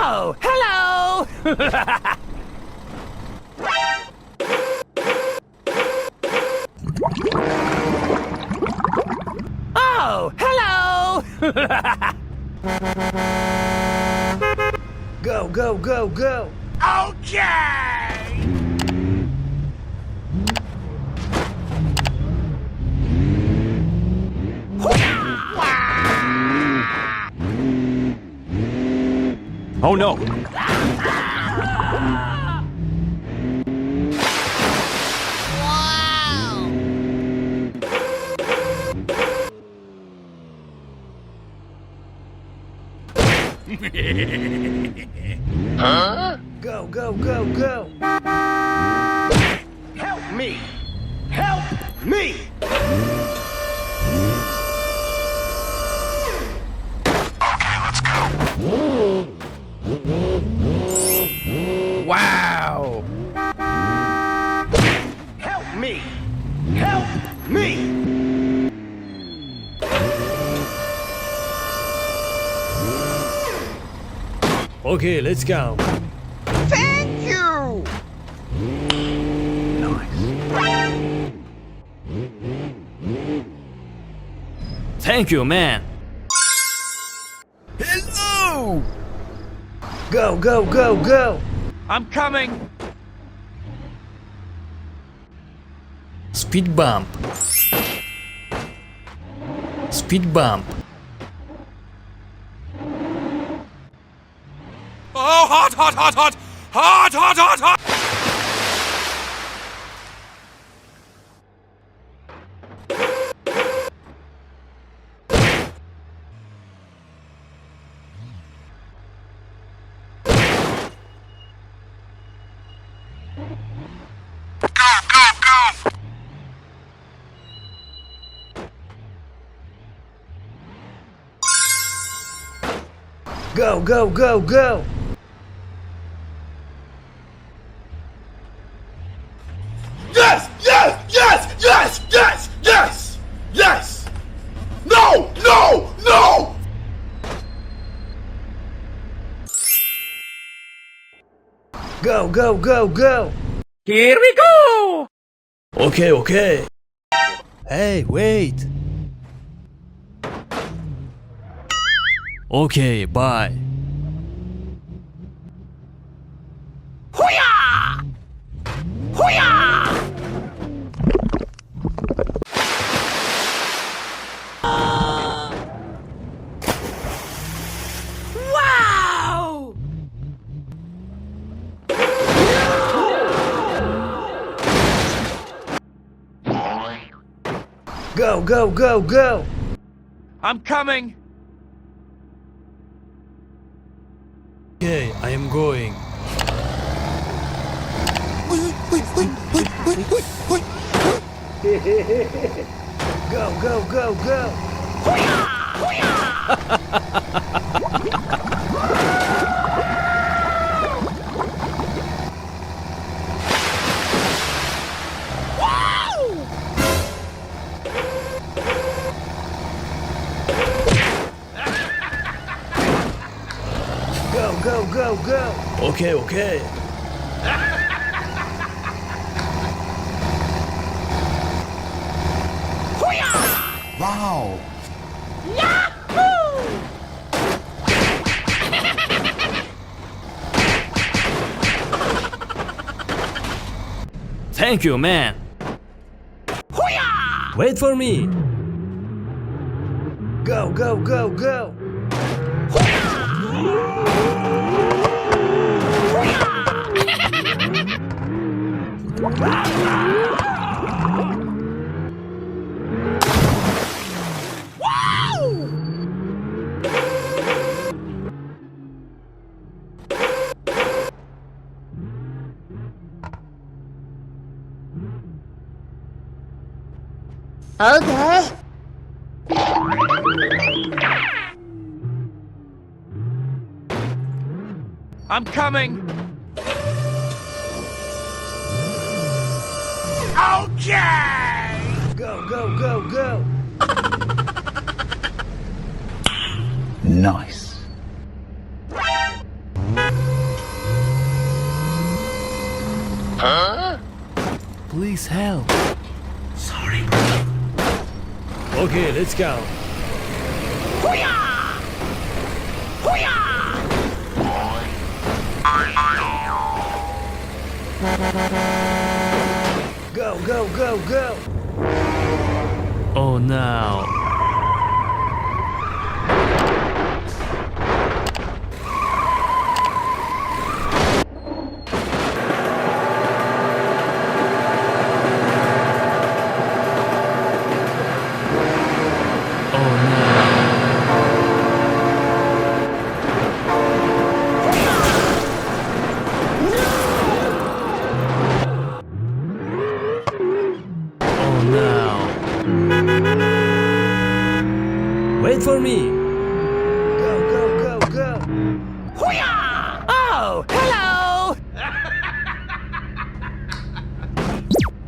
Oh, hello! Oh, hello! Go, go, go, go! Okay! Oh no! Huh? Go, go, go, go! Help me! Help me! Okay, let's go. Wow! Help me! Help me! Okay, let's go. Thank you! Thank you, man. Hello! Go, go, go, go! I'm coming! Speed bump. Speed bump. Oh, hot, hot, hot, hot! Hot, hot, hot, hot! Go, go, go, go! Yes! Yes! Yes! Yes! Yes! Yes! Yes! No! No! No! Go, go, go, go! Here we go! Okay, okay. Hey, wait. Okay, bye. Hoo-yah! Hoo-yah! Wow! Go, go, go, go! I'm coming! Okay, I am going. Go, go, go, go! Go, go, go, go! Okay, okay. Wow! Thank you, man. Wait for me. Go, go, go, go! Okay. I'm coming! Okay! Go, go, go, go! Nice. Please help. Sorry. Okay, let's go. Hoo-yah! Hoo-yah! Go, go, go, go. Oh no. Wait for me. Go, go, go, go. Hoo-yah! Oh, hello!